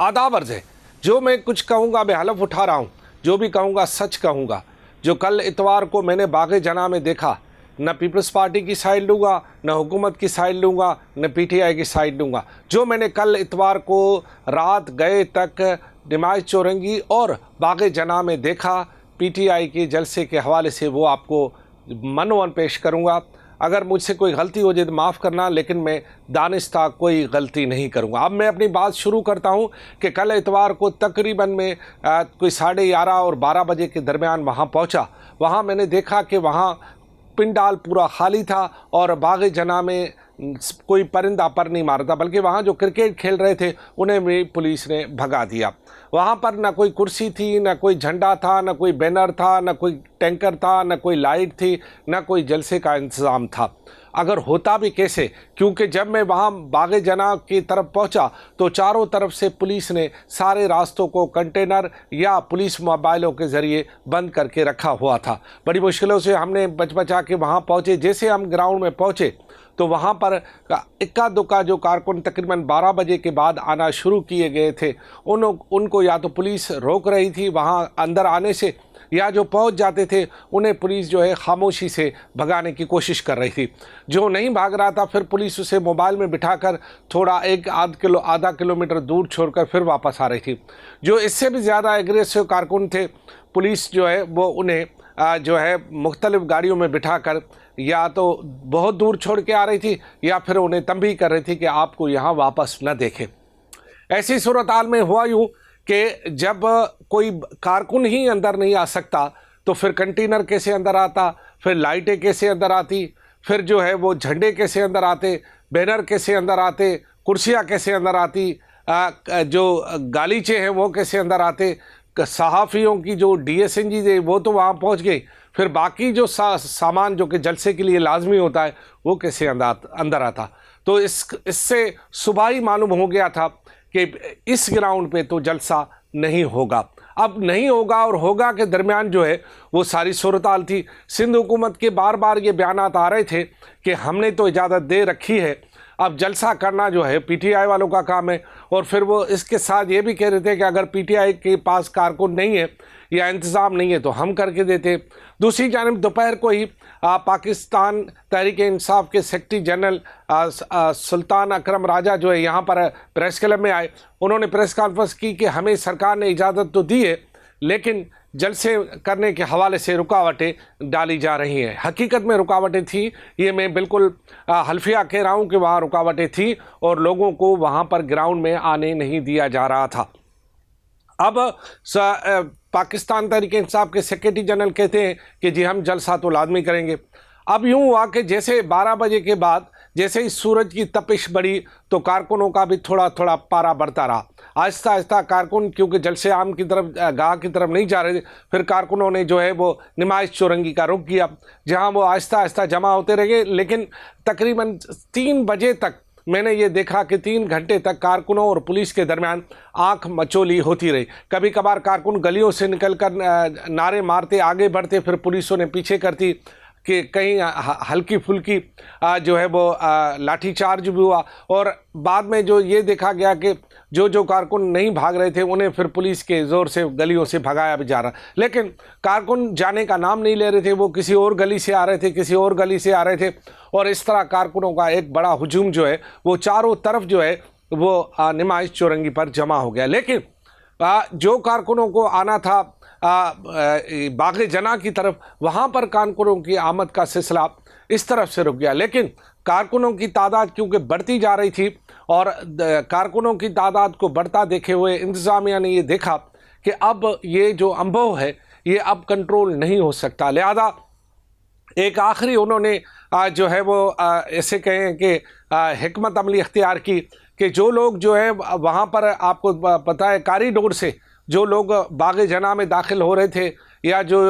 आदाब अर्ज़ है। जो मैं कुछ कहूँगा मैं हलफ उठा रहा हूँ, जो भी कहूँगा सच कहूँगा। जो कल इतवार को मैंने बाग़े जना में देखा, न पीपल्स पार्टी की साइड लूँगा, न हुकूमत की साइड लूँगा, न पीटीआई की साइड लूँगा। जो मैंने कल इतवार को रात गए तक नमाज चौरंगी और बाग़े जना में देखा पीटीआई के जलसे के हवाले से, वो आपको मनोवन पेश करूँगा। अगर मुझसे कोई गलती हो जाए तो माफ़ करना, लेकिन मैं दानिस्ता कोई गलती नहीं करूँगा। अब मैं अपनी बात शुरू करता हूँ कि कल इतवार को तकरीबन मैं कोई 11:30 और 12 बजे के दरमियान वहाँ पहुँचा। वहाँ मैंने देखा कि वहाँ पिंडाल पूरा खाली था और बाग़े जना में कोई परिंदा पर नहीं मारा था, बल्कि वहाँ जो क्रिकेट खेल रहे थे उन्हें भी पुलिस ने भगा दिया। वहाँ पर न कोई कुर्सी थी, न कोई झंडा था, न कोई बैनर था, न कोई टैंकर था, न कोई लाइट थी, न कोई जलसे का इंतज़ाम था। अगर होता भी कैसे, क्योंकि जब मैं वहाँ बाग़े जना की तरफ पहुँचा तो चारों तरफ से पुलिस ने सारे रास्तों को कंटेनर या पुलिस मोबाइलों के ज़रिए बंद करके रखा हुआ था। बड़ी मुश्किलों से हमने बचा के वहाँ पहुँचे। जैसे हम ग्राउंड में पहुँचे तो वहाँ पर इक्का दुक्का जो कारकुन तकरीबन 12 बजे के बाद आना शुरू किए गए थे, उनको या तो पुलिस रोक रही थी वहाँ अंदर आने से, या जो पहुंच जाते थे उन्हें पुलिस जो है खामोशी से भगाने की कोशिश कर रही थी। जो नहीं भाग रहा था फिर पुलिस उसे मोबाइल में बिठाकर थोड़ा आधा किलोमीटर दूर छोड़कर फिर वापस आ रही थी। जो इससे भी ज़्यादा एग्रेसिव कारकुन थे, पुलिस जो है वो उन्हें जो है मुख्तलिफ़ गाड़ियों में बिठाकर या तो बहुत दूर छोड़ के आ रही थी या फिर उन्हें तंबीह कर रही थी कि आपको यहाँ वापस न देखें। ऐसी सूरत हाल में हुआ यूँ कि जब कोई कारकुन ही अंदर नहीं आ सकता तो फिर कंटेनर कैसे अंदर आता, फिर लाइटें कैसे अंदर आती, फिर जो है वो झंडे कैसे अंदर आते, बैनर कैसे अंदर आते, कुर्सियाँ कैसे अंदर आती, जो गालीचे हैं वो कैसे अंदर आते, सहाफ़ियों की जो DSNG है वो तो वहाँ पहुँच गई, फिर बाकी जो सामान जो कि जलसे के लिए लाजमी होता है वो कैसे अंदर आता। तो इससे सुबह ही मालूम हो गया था कि इस ग्राउंड पे तो जलसा नहीं होगा। अब नहीं होगा और होगा के दरमियान जो है वो सारी सूरत हाल थी। सिंध हुकूमत के बार बार ये बयानात आ रहे थे कि हमने तो इजाज़त दे रखी है, अब जलसा करना जो है पीटीआई वालों का काम है। और फिर वो इसके साथ ये भी कह रहे थे कि अगर पीटीआई के पास कारकुन नहीं है या इंतज़ाम नहीं है तो हम करके देते। दूसरी जानिब दोपहर को ही पाकिस्तान तहरीक इंसाफ के सेक्रेटरी जनरल सुल्तान अकरम राजा जो है यहाँ पर प्रेस क्लब में आए। उन्होंने प्रेस कॉन्फ्रेंस की कि हमें सरकार ने इजाज़त तो दी है, लेकिन जलसे करने के हवाले से रुकावटें डाली जा रही हैं। हकीकत में रुकावटें थी, ये मैं बिल्कुल हल्फिया कह रहा हूँ कि वहाँ रुकावटें थी और लोगों को वहाँ पर ग्राउंड में आने नहीं दिया जा रहा था। अब पाकिस्तान तहरीक इंसाफ के सेक्रेटरी जनरल कहते हैं कि जी हम जलसा तो लाजमी करेंगे। अब यूँ हुआ कि जैसे 12 बजे के बाद जैसे ही सूरज की तपिश बढ़ी तो कारकुनों का भी थोड़ा थोड़ा पारा बढ़ता रहा। आहिस्ता आहिस्ता कारकुन क्योंकि जलसे आम की तरफ गाह की तरफ नहीं जा रहे थे, फिर कारकुनों ने जो है वो नमाज चौरंगी का रुख किया, जहाँ वो आहिस्ता आहिस्ता जमा होते रहे। लेकिन तकरीबन 3 बजे तक मैंने ये देखा कि 3 घंटे तक कारकुनों और पुलिस के दरमियान आंख मचोली होती रही। कभी कभार कारकुन गलियों से निकलकर नारे मारते आगे बढ़ते, फिर पुलिसों ने पीछे करती कि कहीं हल्की फुल्की जो है वो लाठीचार्ज भी हुआ। और बाद में जो ये देखा गया कि जो कारकुन नहीं भाग रहे थे उन्हें फिर पुलिस के ज़ोर से गलियों से भगाया भी जा रहा। लेकिन कारकुन जाने का नाम नहीं ले रहे थे, वो किसी और गली से आ रहे थे, किसी और गली से आ रहे थे। और इस तरह कारकुनों का एक बड़ा हुजूम जो है वो चारों तरफ जो है वो नमाज चौरंगी पर जमा हो गया। लेकिन जो कारकुनों को आना था बाग़े जना की तरफ, वहाँ पर कारकुनों की आमद का सिलसिला इस तरफ से रुक गया। लेकिन कारकुनों की तादाद क्योंकि बढ़ती जा रही थी और कारकुनों की तादाद को बढ़ता देखे हुए इंतज़ामिया ने ये देखा कि अब ये जो अनुभव है ये अब कंट्रोल नहीं हो सकता। लिहाजा एक आखिरी उन्होंने जो है वो ऐसे कहें कि हिकमत अमली इख्तियार की कि जो लोग जो है वहाँ पर आपको पता है कॉरिडोर से जो लोग बाग़े जना में दाखिल हो रहे थे या जो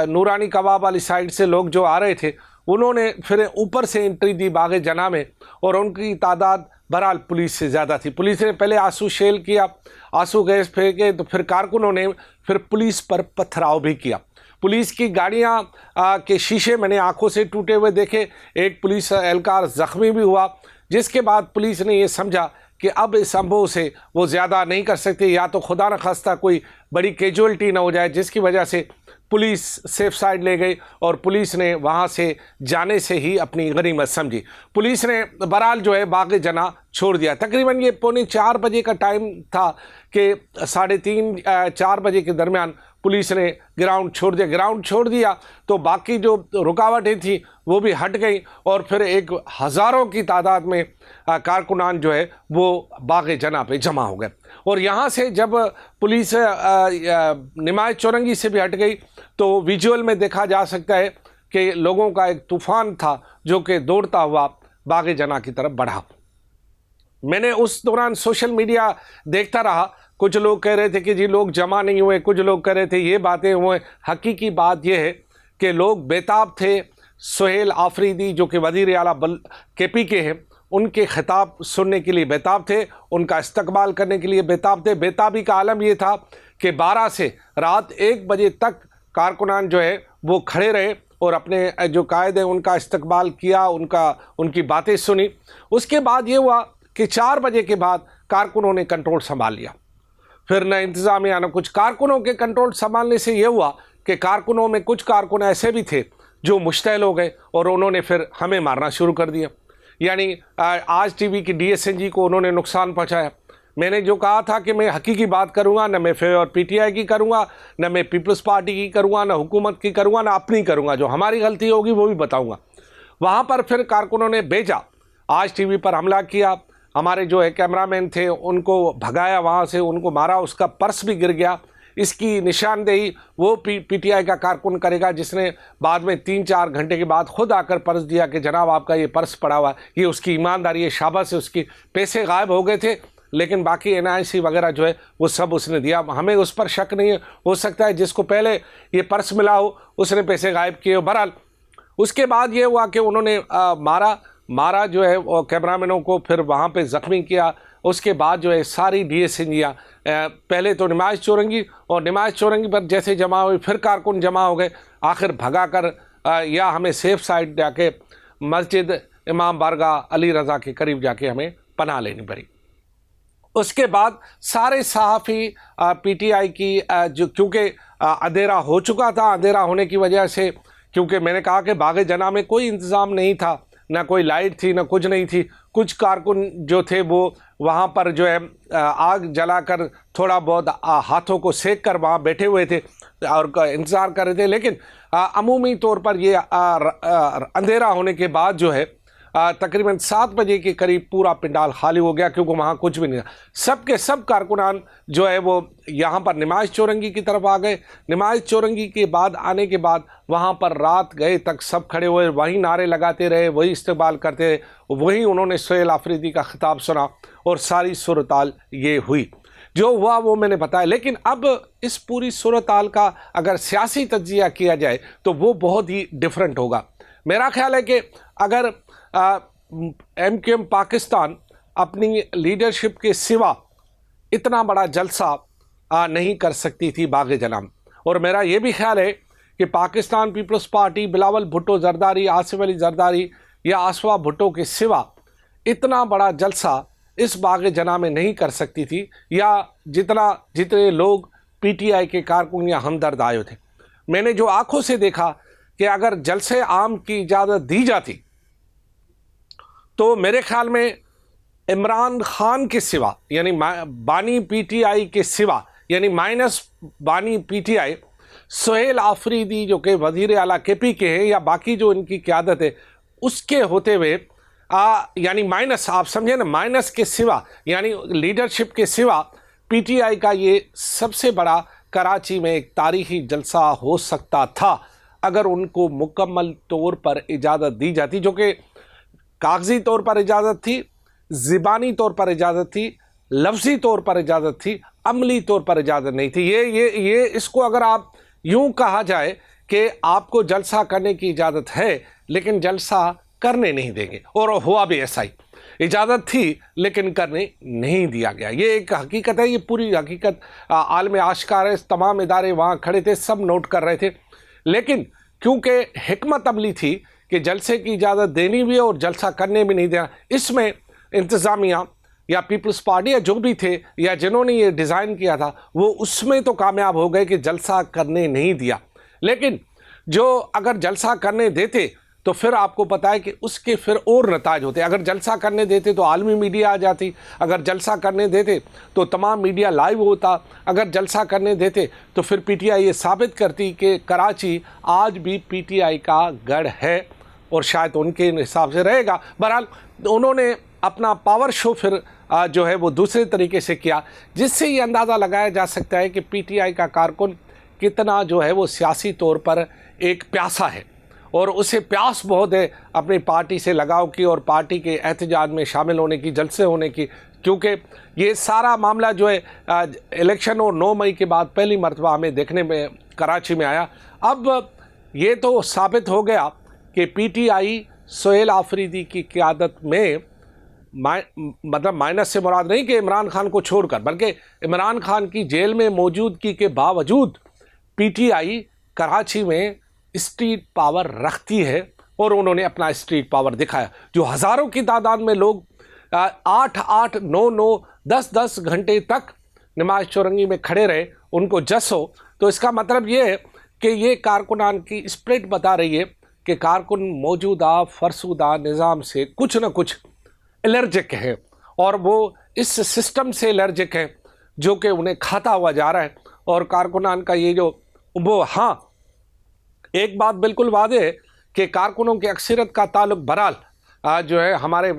नूरानी कबाब वाली साइड से लोग जो आ रहे थे, उन्होंने फिर ऊपर से एंट्री दी बाग़े जना में और उनकी तादाद बहरहाल पुलिस से ज़्यादा थी। पुलिस ने पहले आंसू शेल किया, आंसू गैस फेंके, तो फिर कारकुनों ने फिर पुलिस पर पथराव भी किया। पुलिस की गाड़ियां के शीशे मैंने आंखों से टूटे हुए देखे। एक पुलिस एहलकार ज़ख्मी भी हुआ, जिसके बाद पुलिस ने ये समझा कि अब इस संभव से वो ज़्यादा नहीं कर सकते, या तो खुदा न खास्ता कोई बड़ी कैजुअलिटी ना हो जाए जिसकी वजह से पुलिस सेफ साइड ले गई और पुलिस ने वहाँ से जाने से ही अपनी गनीमत समझी। पुलिस ने बहरहाल जो है बाग़ जना छोड़ दिया। तकरीबन ये 3:45 बजे का टाइम था कि 3:30-4 बजे के दरमियान पुलिस ने ग्राउंड छोड़ दिया तो बाकी जो रुकावटें थी वो भी हट गई और फिर एक हज़ारों की तादाद में कारकुनान जो है वो बाग़ जना पे जमा हो गए। और यहाँ से जब पुलिस निमाज चौरंगी से भी हट गई तो विजुअल में देखा जा सकता है कि लोगों का एक तूफ़ान था जो कि दौड़ता हुआ बाग़ जना की तरफ बढ़ा। मैंने उस दौरान सोशल मीडिया देखता रहा, कुछ लोग कह रहे थे कि जी लोग जमा नहीं हुए, कुछ लोग कह रहे थे ये बातें हुए। हकीकी बात यह है कि लोग बेताब थे। सुहेल आफरीदी जो कि वज़ीर आला KP के हैं, उनके ख़िताब सुनने के लिए बेताब थे, उनका इस्तकबाल करने के लिए बेताब थे। बेताबी का आलम ये था कि 12 से रात 1 बजे तक कारकुनान जो है वो खड़े रहे और अपने जो कायद है उनका इस्तकबाल किया, उनकी बातें सुनी। उसके बाद ये हुआ कि 4 बजे के बाद कारकुनों ने कंट्रोल संभाल लिया। फिर न इंतज़ामिया न कुछ। कारकुनों के कंट्रोल संभालने से ये हुआ कि कारकुनों में कुछ कारकुन ऐसे भी थे जो मुश्तैल हो गए और उन्होंने फिर हमें मारना शुरू कर दिया। यानी आज TV की DSNG को उन्होंने नुकसान पहुंचाया। मैंने जो कहा था कि मैं हकीकी बात करूंगा, न मैं और PTI की करूंगा, न मैं पीपल्स पार्टी की करूंगा, न हुकूमत की करूंगा, न अपनी करूंगा। जो हमारी गलती होगी वो भी बताऊंगा। वहाँ पर फिर कारकुनों ने भेजा, आज TV पर हमला किया, हमारे जो है कैमरामैन थे उनको भगाया वहाँ से, उनको मारा, उसका पर्स भी गिर गया। इसकी निशानदेही वो PTI का कारकुन करेगा जिसने बाद में 3-4 घंटे के बाद खुद आकर पर्स दिया कि जनाब आपका ये पर्स पड़ा हुआ है। ये उसकी ईमानदारी है, शाबाश है उसकी। पैसे गायब हो गए थे लेकिन बाकी NIC वगैरह जो है वो सब उसने दिया। हमें उस पर शक नहीं है, हो सकता है जिसको पहले ये पर्स मिला हो उसने पैसे गायब किए हो। बहरहाल उसके बाद ये हुआ कि उन्होंने मारा जो है वो कैमरामैनों को, फिर वहाँ पे ज़ख्मी किया। उसके बाद जो है सारी DSNGयाँ पहले तो निमाज चौरंगी और निमाज चौरंगी पर जैसे जमा हुई फिर कारकुन जमा हो गए। आखिर भगा कर या हमें सेफ साइड जाके मस्जिद इमाम बारगाह अली रज़ा के करीब जाके हमें पनाह लेनी पड़ी। उसके बाद सारे सहाफ़ी PTI की जो, क्योंकि अंधेरा हो चुका था, अंधेरा होने की वजह से, क्योंकि मैंने कहा कि बाग़ जना में कोई इंतज़ाम नहीं था, ना कोई लाइट थी, ना कुछ नहीं थी। कुछ कारकुन जो थे वो वहाँ पर जो है आग जलाकर थोड़ा बहुत हाथों को सेक कर वहाँ बैठे हुए थे और इंतज़ार कर रहे थे। लेकिन अमूमी तौर पर ये अंधेरा होने के बाद जो है तकरीबन 7 बजे के करीब पूरा पंडाल खाली हो गया, क्योंकि वहाँ कुछ भी नहीं था। सब के सब कारकुनान जो है वो यहाँ पर निमाज चौरंगी की तरफ आ गए। निमाज चौरंगी के बाद आने के बाद वहाँ पर रात गए तक सब खड़े हुए, वही नारे लगाते रहे, वही इस्तेमाल करते रहे, वही उन्होंने सुहेल आफरीदी का ख़िताब सुना और सारी सूरत-हाल ये हुई। जो हुआ वो मैंने बताया। लेकिन अब इस पूरी सूरत-हाल का अगर सियासी तज्ज़िया किया जाए तो वो बहुत ही डिफरेंट होगा। मेरा ख्याल है कि अगर MQM पाकिस्तान अपनी लीडरशिप के सिवा इतना बड़ा जलसा नहीं कर सकती थी बाग़ जना में। और मेरा ये भी ख्याल है कि पाकिस्तान पीपल्स पार्टी बिलावल भुट्टो जरदारी, आसिफ अली जरदारी या आसवा भुट्टो के सिवा इतना बड़ा जलसा इस बाग़ जना में नहीं कर सकती थी, या जितने लोग PTI के कारकुन या हमदर्द आए थे। मैंने जो आंखों से देखा कि अगर जलसे आम की इजाज़त दी जाती तो मेरे ख्याल में इमरान खान के सिवा, यानी बानी PTI के सिवा, यानी माइनस बानी PTI, सुहेल आफरीदी जो कि वज़ीर आला KP के हैं या बाकी जो इनकी क़यादत है उसके होते हुए यानी माइनस, आप समझे ना, माइनस के सिवा यानी लीडरशिप के सिवा PTI का ये सबसे बड़ा कराची में एक तारीख़ी जलसा हो सकता था अगर उनको मुकम्मल तौर पर इजाज़त दी जाती, जो कि कागज़ी तौर पर इजाज़त थी, ज़िबानी तौर पर इजाज़त थी, लफ्ज़ी तौर पर इजाज़त थी, अमली तौर पर इजाज़त नहीं थी। ये इसको अगर आप यूँ कहा जाए कि आपको जलसा करने की इजाज़त है लेकिन जलसा करने नहीं देंगे, और हुआ भी ऐसा ही। इजाज़त थी लेकिन करने नहीं दिया गया। ये एक हकीकत है, ये पूरी हकीकत आलम आश्कार है। तमाम इदारे वहाँ खड़े थे, सब नोट कर रहे थे। लेकिन क्योंकि हिकमत अमली थी कि जलसे की इजाज़त देनी भी है और जलसा करने भी नहीं देना, इसमें इंतज़ामिया या पीपल्स पार्टी या जो भी थे या जिन्होंने ये डिज़ाइन किया था वो उसमें तो कामयाब हो गए कि जलसा करने नहीं दिया। लेकिन जो अगर जलसा करने देते तो फिर आपको पता है कि उसके फिर और नताज होते। अगर जलसा करने देते तो आलमी मीडिया आ जाती, अगर जलसा करने देते तो तमाम मीडिया लाइव होता, अगर जलसा करने देते तो फिर पीटीआई ये साबित करती कि कराची आज भी पीटीआई का गढ़ है और शायद उनके हिसाब से रहेगा। बहरहाल उन्होंने अपना पावर शो फिर जो है वो दूसरे तरीके से किया, जिससे ये अंदाज़ा लगाया जा सकता है कि पीटीआई का कारकुन कितना जो है वो सियासी तौर पर एक प्यासा है और उसे प्यास बहुत है अपनी पार्टी से लगाव की और पार्टी के एहतजाज में शामिल होने की, जलसे होने की, क्योंकि ये सारा मामला जो है इलेक्शन और 9 मई के बाद पहली मरतबा हमें देखने में कराची में आया। अब ये तो साबित हो गया कि पीटीआई सोहेल आफरीदी की क़यादत में मतलब माइनस से मुराद नहीं कि इमरान खान को छोड़कर, बल्कि इमरान खान की जेल में मौजूदगी के बावजूद पीटीआई कराची में स्ट्रीट पावर रखती है और उन्होंने अपना स्ट्रीट पावर दिखाया। जो हज़ारों की तादाद में लोग 8-8, 9-9, 10-10 घंटे तक नमाज चौरंगी में खड़े रहे, उनको जस हो, तो इसका मतलब ये है कि ये कारकुनान की स्प्रिट बता रही है कि कारकुन मौजूदा फरसुदा निज़ाम से कुछ न कुछ एलर्जिक है और वो इस सिस्टम से एलर्जिक है जो कि उन्हें खाता हुआ जा रहा है। और कारकुनान का ये जो वो, हाँ एक बात बिल्कुल वादे है कि कारकुनों की अक्सरियत का ताल्लुक बहरहाल जो है हमारे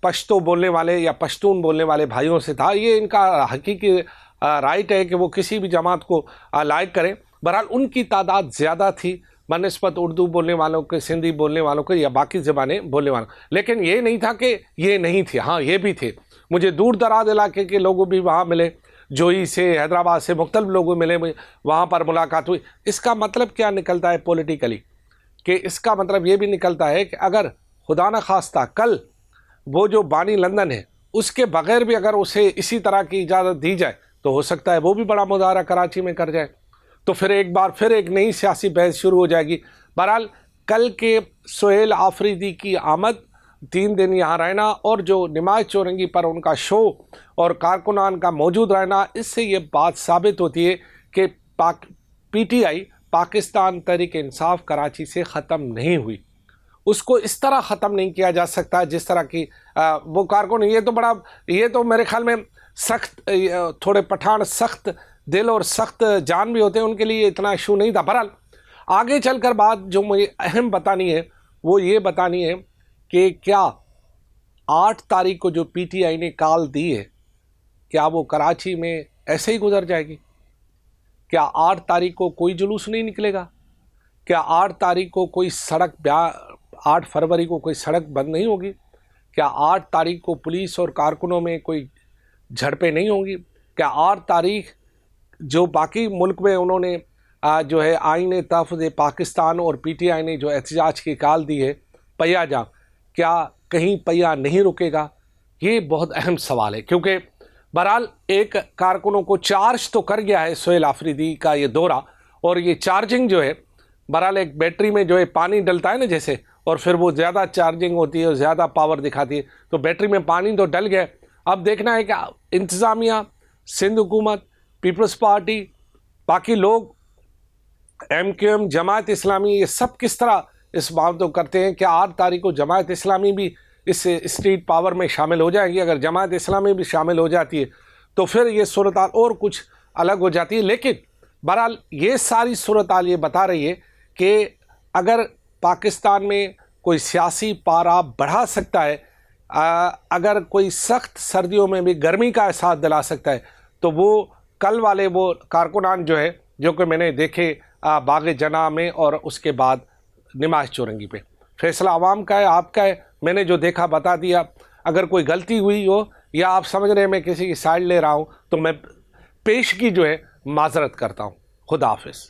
पश्तो बोलने वाले या पश्तून बोलने वाले भाइयों से था। ये इनका हकीकी राइट है कि वो किसी भी जमात को लाइक करें। बहरहाल उनकी तादाद ज़्यादा थी बनिस्बत उर्दू बोलने वालों के, सिंधी बोलने वालों के या बाकी ज़बानें बोलने वालों, लेकिन ये नहीं था कि ये नहीं थे, हाँ ये भी थे। मुझे दूर दराज इलाके के लोगों भी वहाँ मिले, जोई से, हैदराबाद से मुख्तलिफ लोगों मिले, वहाँ पर मुलाकात हुई। इसका मतलब क्या निकलता है पॉलिटिकली, कि इसका मतलब ये भी निकलता है कि अगर खुदा न खास्ता कल वो जो बानी लंदन है उसके बग़ैर भी अगर उसे इसी तरह की इजाज़त दी जाए तो हो सकता है वो भी बड़ा मुजाहरा कराची में कर जाए, तो फिर एक बार फिर एक नई सियासी बहस शुरू हो जाएगी। बहरहाल कल के सोहेल आफरीदी की आमद, 3 दिन यहाँ रहना और जो नमाज चौरंगी पर उनका शो और कारकुनान का मौजूद रहना, इससे ये बात साबित होती है कि पीटीआई पाकिस्तान तहरीक इंसाफ कराची से ख़त्म नहीं हुई। उसको इस तरह ख़त्म नहीं किया जा सकता जिस तरह की वो कारकुन, ये तो मेरे ख्याल में सख्त, थोड़े पठान सख्त दिल और सख्त जान भी होते हैं, उनके लिए इतना इशू नहीं था। बहरहाल आगे चलकर बात जो मुझे अहम बतानी है वो ये बतानी है कि क्या 8 तारीख को जो पीटीआई ने कॉल दी है, क्या वो कराची में ऐसे ही गुजर जाएगी? क्या 8 तारीख को कोई जुलूस नहीं निकलेगा? क्या 8 तारीख को कोई 8 फरवरी को कोई सड़क बंद नहीं होगी? क्या 8 तारीख को पुलिस और कारकुनों में कोई झड़पें नहीं होंगी? क्या 8 तारीख जो बाकी मुल्क में उन्होंने जो है आईन तहफ़्फ़ुज़ पाकिस्तान और पीटीआई ने जो एहतजाज की कॉल दी है, पहिया जाम, क्या कहीं पहिया नहीं रुकेगा? ये बहुत अहम सवाल है, क्योंकि बहरहाल एक कारकुनों को चार्ज तो कर गया है सोहेल आफरीदी का ये दौरा, और ये चार्जिंग जो है बहरहाल एक बैटरी में जो है पानी डलता है ना जैसे, और फिर वो ज़्यादा चार्जिंग होती है और ज़्यादा पावर दिखाती है, तो बैटरी में पानी तो डल गया। अब देखना है कि इंतज़ामिया, सिंध हुकूमत, पीपल्स पार्टी, बाकी लोग, MQM, जमात इस्लामी, ये सब किस तरह इस बात को करते हैं कि 8 तारीख को जमात इस्लामी भी इस स्ट्रीट पावर में शामिल हो जाएगी। अगर जमात इस्लामी भी शामिल हो जाती है तो फिर ये सूरत और कुछ अलग हो जाती है। लेकिन बहरहाल ये सारी सूरत ये बता रही है कि अगर पाकिस्तान में कोई सियासी पारा बढ़ा सकता है, अगर कोई सख्त सर्दियों में भी गर्मी का एहसास दिला सकता है, तो वो कल वाले वो कारकुनान जो है, जो कि मैंने देखे बाग जना में और उसके बाद नमाज चौरंगी पे, फैसला आवाम का है, आपका है। मैंने जो देखा बता दिया। अगर कोई गलती हुई हो या आप समझ रहे हैं मैं किसी की साइड ले रहा हूँ, तो मैं पेशगी जो है माजरत करता हूँ। खुदा हाफिज़।